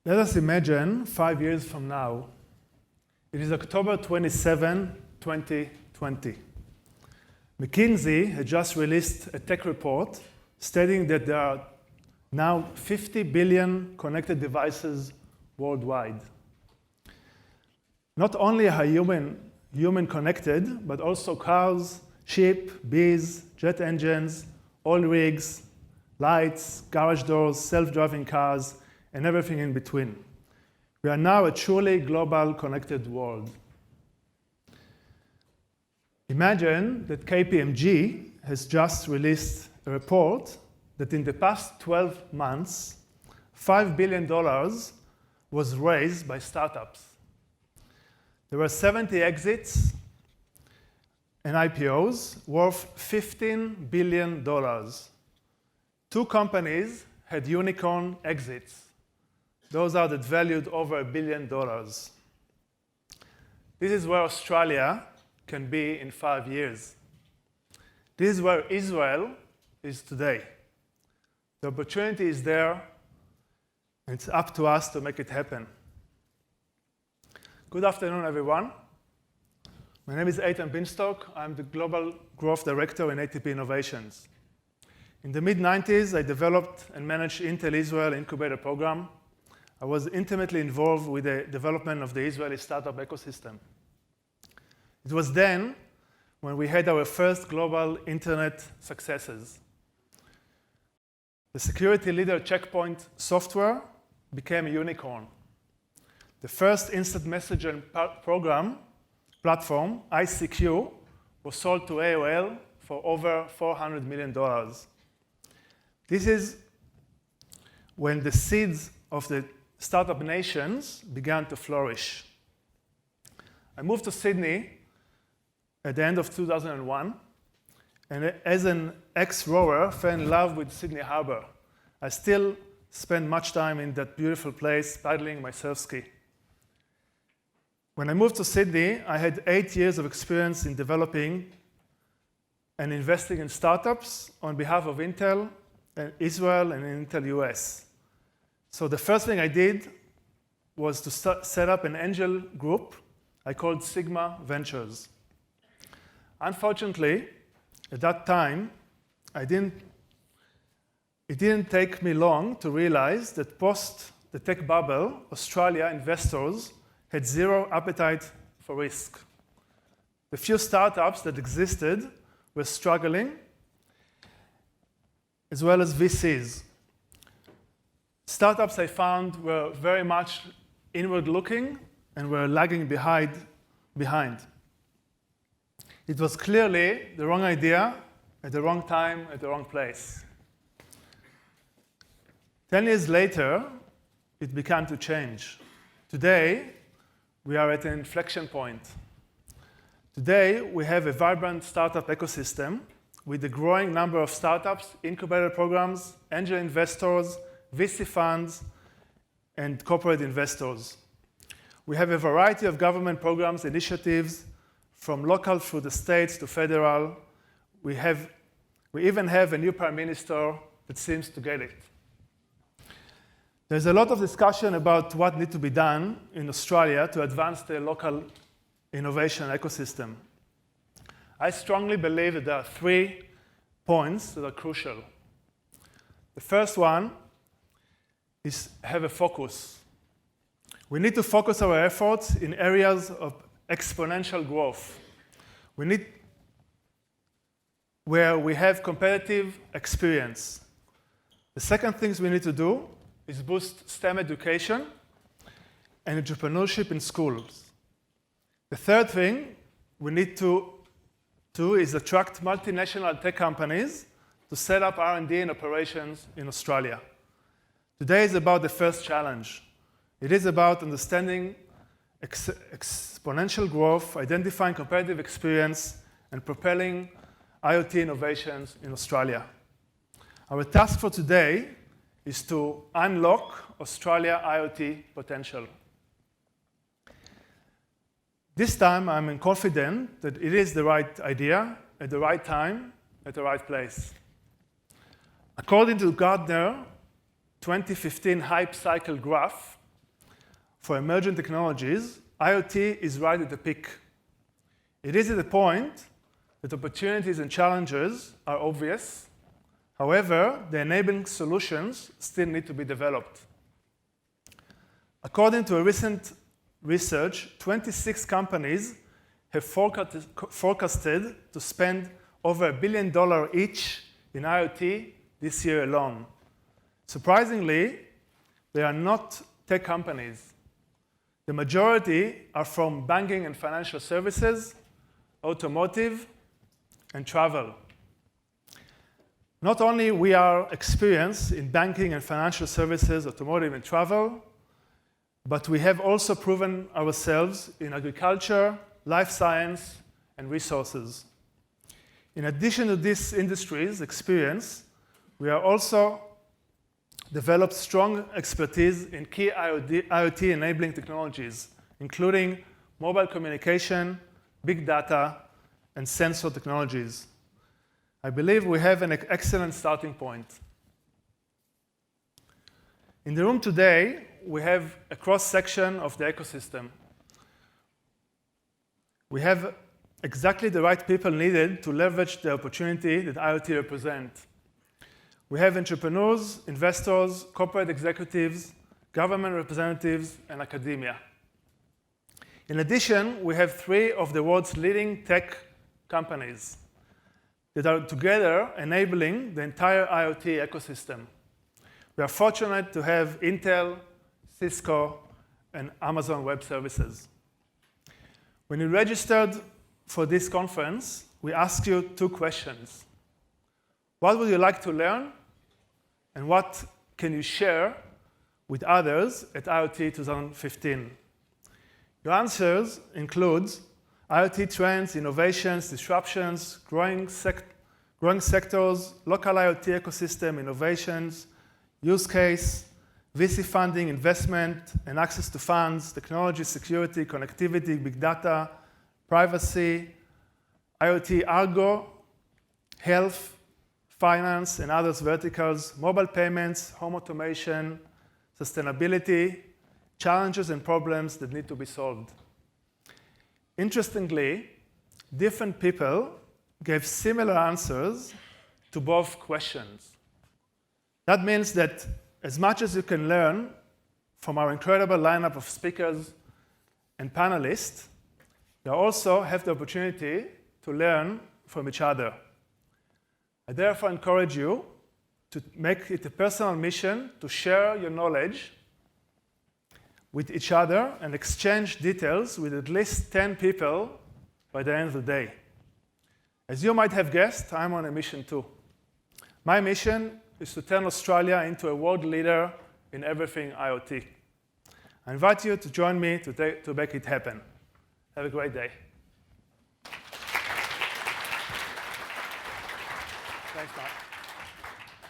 Let us imagine 5 years from now. It is October 27, 2020. McKinsey had just released a tech report stating that there are now 50 billion connected devices worldwide. Not only are human connected, but also cars, ship, bees, jet engines, oil rigs, lights, garage doors, self-driving cars, and everything in between. We are now a truly global connected world. Imagine that KPMG has just released a report that in the past 12 months, $5 billion was raised by startups. There were 70 exits and IPOs worth $15 billion. 2 companies had unicorn exits. Those are that valued over $1 billion. This is where Australia can be in 5 years. This is where Israel is today. The opportunity is there, and it's up to us to make it happen. Good afternoon, everyone. My name is Eitan Bienstock. I'm the Global Growth Director in ATP Innovations. In the mid-90s, I developed and managed Intel Israel Incubator Program. I was intimately involved with the development of the Israeli startup ecosystem. It was then when we had our first global internet successes. The security leader Checkpoint software became a unicorn. The first instant messaging program platform, ICQ, was sold to AOL for over $400 million. This is when the seeds of the startup nations began to flourish. I moved to Sydney at the end of 2001, and as an ex-rower, fell in love with Sydney Harbour. I still spend much time in that beautiful place, paddling my surf ski. When I moved to Sydney, I had 8 years of experience in developing and investing in startups on behalf of Intel, Israel, and Intel US. So the first thing I did was to set up an angel group I called Sigma Ventures. Unfortunately, at that time, it didn't take me long to realize that post the tech bubble, Australia investors had zero appetite for risk. The few startups that existed were struggling, as well as VCs. Startups I found were very much inward-looking and were lagging behind. It was clearly the wrong idea at the wrong time at the wrong place. 10 years later, it began to change. Today, we are at an inflection point. Today, we have a vibrant startup ecosystem with a growing number of startups, incubator programs, angel investors, VC funds, and corporate investors. We have a variety of government programs, initiatives, from local through the states to federal. We even have a new prime minister that seems to get it. There's a lot of discussion about what needs to be done in Australia to advance the local innovation ecosystem. I strongly believe that there are 3 points that are crucial. The first one is have a focus. We need to focus our efforts in areas of exponential growth. Where we have competitive experience. The second thing we need to do is boost STEM education and entrepreneurship in schools. The third thing we need to do is attract multinational tech companies to set up R&D and operations in Australia. Today is about the first challenge. It is about understanding exponential growth, identifying competitive experience, and propelling IoT innovations in Australia. Our task for today is to unlock Australia IoT potential. This time, I'm confident that it is the right idea, at the right time, at the right place. According to Gartner 2015 hype cycle graph, for emerging technologies, IoT is right at the peak. It is at the point that opportunities and challenges are obvious. However, the enabling solutions still need to be developed. According to a recent research, 26 companies have forecasted to spend over $1 billion each in IoT this year alone. Surprisingly, they are not tech companies. The majority are from banking and financial services, automotive, and travel. Not only we are experienced in banking and financial services, automotive, and travel, but we have also proven ourselves in agriculture, life science, and resources. In addition to this industry's experience, we are also developed strong expertise in key IoT enabling technologies, including mobile communication, big data, and sensor technologies. I believe we have an excellent starting point. In the room today, we have a cross-section of the ecosystem. We have exactly the right people needed to leverage the opportunity that IoT represents. We have entrepreneurs, investors, corporate executives, government representatives, and academia. In addition, we have 3 of the world's leading tech companies that are together enabling the entire IoT ecosystem. We are fortunate to have Intel, Cisco, and Amazon Web Services. When you registered for this conference, we asked you 2 questions. What would you like to learn? And what can you share with others at IoT 2015? Your answers include IoT trends, innovations, disruptions, growing sectors, local IoT ecosystem, innovations, use case, VC funding, investment, and access to funds, technology, security, connectivity, big data, privacy, IoT algo, health, finance, and others verticals, mobile payments, home automation, sustainability, challenges and problems that need to be solved. Interestingly, different people gave similar answers to both questions. That means that as much as you can learn from our incredible lineup of speakers and panelists, you also have the opportunity to learn from each other. I therefore encourage you to make it a personal mission to share your knowledge with each other and exchange details with at least 10 people by the end of the day. As you might have guessed, I'm on a mission too. My mission is to turn Australia into a world leader in everything IoT. I invite you to join me to make it happen. Have a great day. Thanks, Mark.